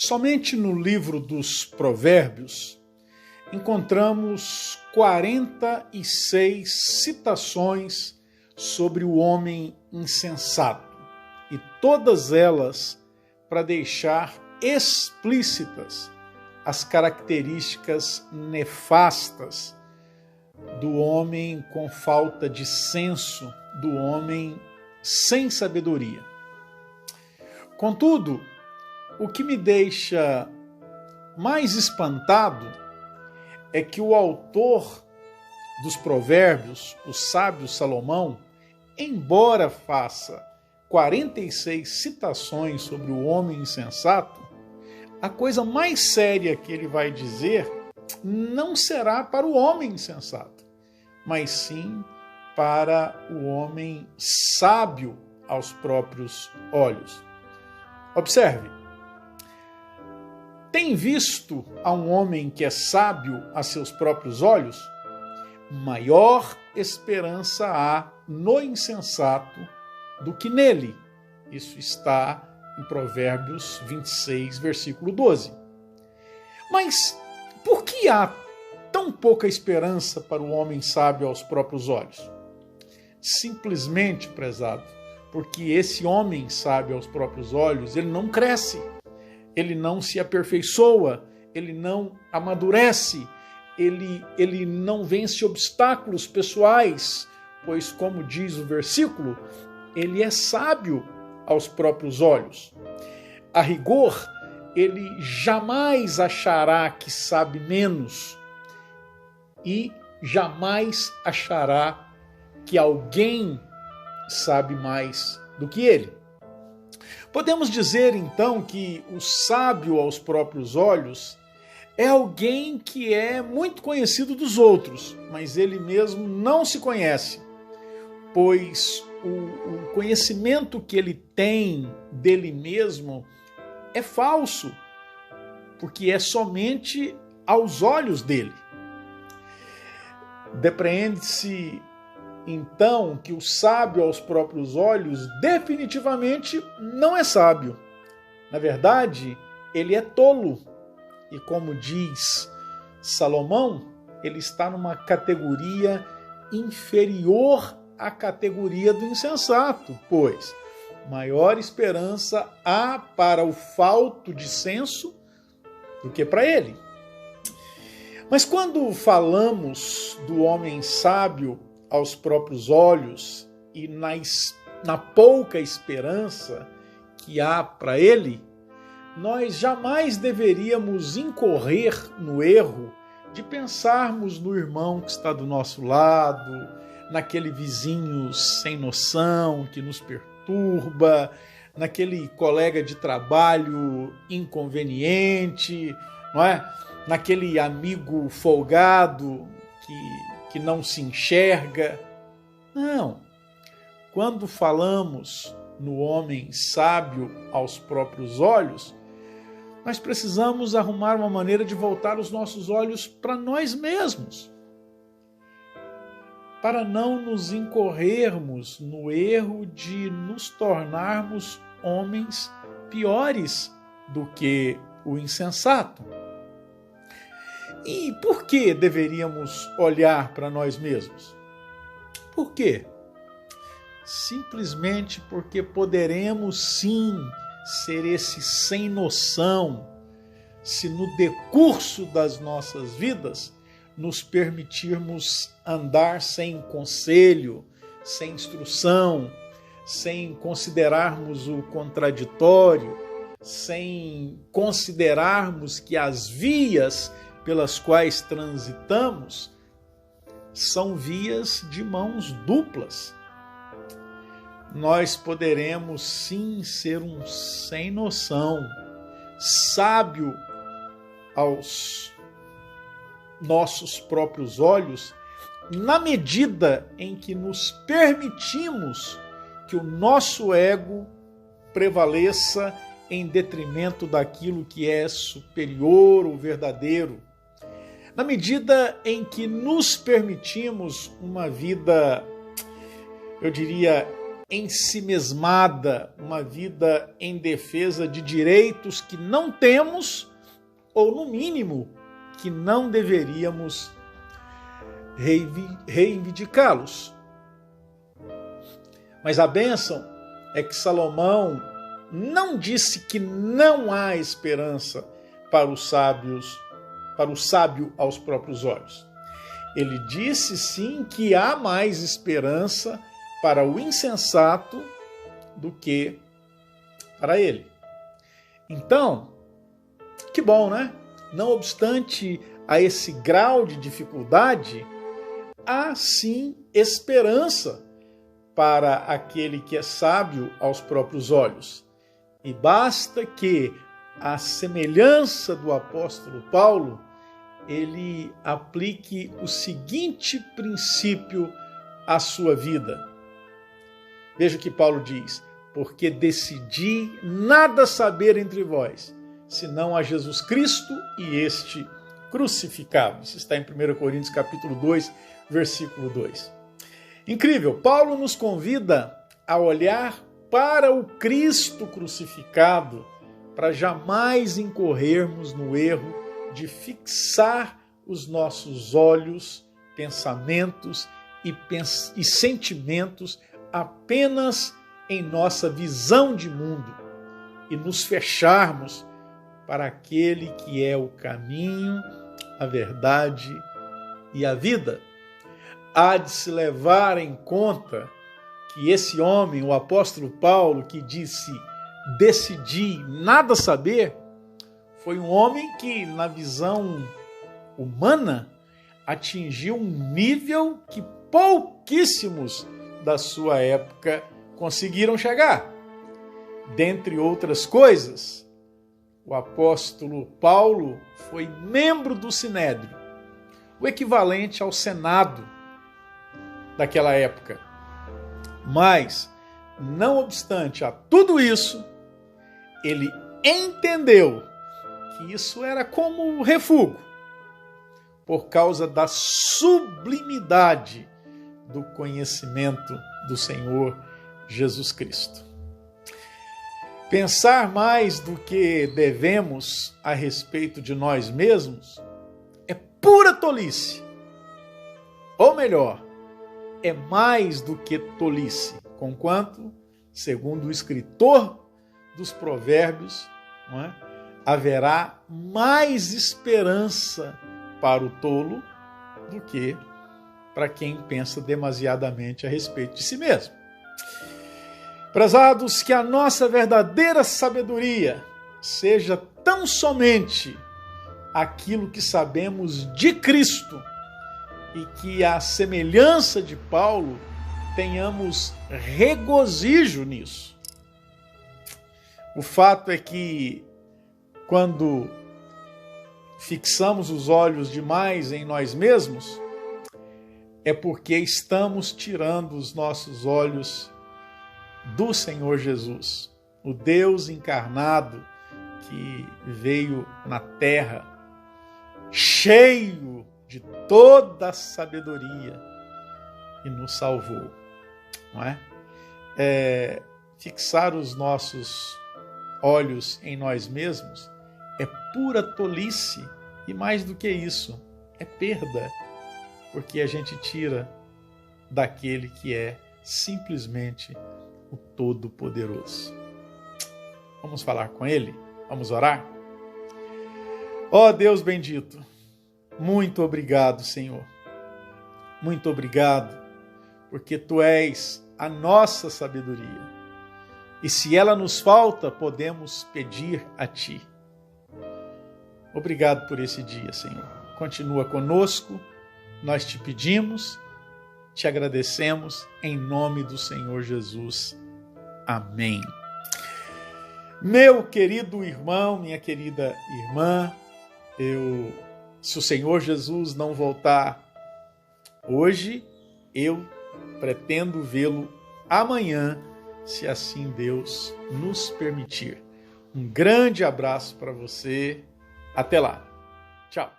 Somente no livro dos Provérbios encontramos 46 citações sobre o homem insensato, e todas elas para deixar explícitas as características nefastas do homem com falta de senso, do homem sem sabedoria. Contudo, o que me deixa mais espantado é que o autor dos Provérbios, o sábio Salomão, embora faça 46 citações sobre o homem insensato, a coisa mais séria que ele vai dizer não será para o homem insensato, mas sim para o homem sábio aos próprios olhos. Observe, tem visto a um homem que é sábio a seus próprios olhos? Maior esperança há no insensato do que nele. Isso está em Provérbios 26, versículo 12. Mas por que há tão pouca esperança para o homem sábio aos próprios olhos? Simplesmente, prezado, porque esse homem sábio aos próprios olhos, ele não cresce, ele não se aperfeiçoa, ele não amadurece, ele não vence obstáculos pessoais, pois, como diz o versículo, ele é sábio aos próprios olhos. A rigor, ele jamais achará que sabe menos e jamais achará que alguém sabe mais do que ele. Podemos dizer, então, que o sábio aos próprios olhos é alguém que é muito conhecido dos outros, mas ele mesmo não se conhece, pois o conhecimento que ele tem dele mesmo é falso, porque é somente aos olhos dele. Depreende-se, então, que o sábio aos próprios olhos definitivamente não é sábio. Na verdade, ele é tolo. E como diz Salomão, ele está numa categoria inferior à categoria do insensato, pois maior esperança há para o falto de senso do que para ele. Mas quando falamos do homem sábio aos próprios olhos e na pouca esperança que há para ele, nós jamais deveríamos incorrer no erro de pensarmos no irmão que está do nosso lado, naquele vizinho sem noção que nos perturba, naquele colega de trabalho inconveniente, não é? Naquele amigo folgado que não se enxerga. Não. Quando falamos no homem sábio aos próprios olhos, nós precisamos arrumar uma maneira de voltar os nossos olhos para nós mesmos, para não nos incorrermos no erro de nos tornarmos homens piores do que o insensato. E por que deveríamos olhar para nós mesmos? Por quê? Simplesmente porque poderemos sim ser esse sem noção, se no decurso das nossas vidas nos permitirmos andar sem conselho, sem instrução, sem considerarmos o contraditório, sem considerarmos que as vias pelas quais transitamos são vias de mãos duplas. Nós poderemos sim ser um sem noção, sábio aos nossos próprios olhos, na medida em que nos permitimos que o nosso ego prevaleça em detrimento daquilo que é superior ou verdadeiro. Na medida em que nos permitimos uma vida, eu diria, ensimesmada, uma vida em defesa de direitos que não temos, ou no mínimo, que não deveríamos reivindicá-los. Mas a bênção é que Salomão não disse que não há esperança para os sábios, para o sábio aos próprios olhos. Ele disse sim que há mais esperança para o insensato do que para ele. Então, que bom, né? Não obstante a esse grau de dificuldade, há sim esperança para aquele que é sábio aos próprios olhos. E basta que, à semelhança do apóstolo Paulo, ele aplique o seguinte princípio à sua vida. Veja o que Paulo diz: porque decidi nada saber entre vós, senão a Jesus Cristo e este crucificado. Isso está em 1 Coríntios capítulo 2, versículo 2. Incrível, Paulo nos convida a olhar para o Cristo crucificado, para jamais incorrermos no erro de fixar os nossos olhos, pensamentos e sentimentos apenas em nossa visão de mundo e nos fecharmos para aquele que é o caminho, a verdade e a vida. Há de se levar em conta que esse homem, o apóstolo Paulo, que disse decidi nada saber, foi um homem que, na visão humana, atingiu um nível que pouquíssimos da sua época conseguiram chegar. Dentre outras coisas, o apóstolo Paulo foi membro do Sinédrio, o equivalente ao Senado daquela época. Mas, não obstante a tudo isso, ele entendeu que isso era como refúgio, por causa da sublimidade do conhecimento do Senhor Jesus Cristo. Pensar mais do que devemos a respeito de nós mesmos é pura tolice. Ou melhor, é mais do que tolice, conquanto, segundo o escritor dos Provérbios, não é? Haverá mais esperança para o tolo do que para quem pensa demasiadamente a respeito de si mesmo. Prezados, que a nossa verdadeira sabedoria seja tão somente aquilo que sabemos de Cristo e que, à semelhança de Paulo, tenhamos regozijo nisso. O fato é que, quando fixamos os olhos demais em nós mesmos, é porque estamos tirando os nossos olhos do Senhor Jesus, o Deus encarnado que veio na terra, cheio de toda a sabedoria e nos salvou. Não é? Fixar os nossos olhos em nós mesmos é pura tolice e, mais do que isso, é perda, porque a gente tira daquele que é simplesmente o Todo-Poderoso. Vamos falar com Ele? Vamos orar? Ó Deus bendito, muito obrigado, Senhor. Muito obrigado, porque Tu és a nossa sabedoria. E se ela nos falta, podemos pedir a Ti. Obrigado por esse dia, Senhor. Continua conosco, nós te pedimos, te agradecemos, em nome do Senhor Jesus. Amém. Meu querido irmão, minha querida irmã, se o Senhor Jesus não voltar hoje, eu pretendo vê-lo amanhã, se assim Deus nos permitir. Um grande abraço para você. Até lá. Tchau.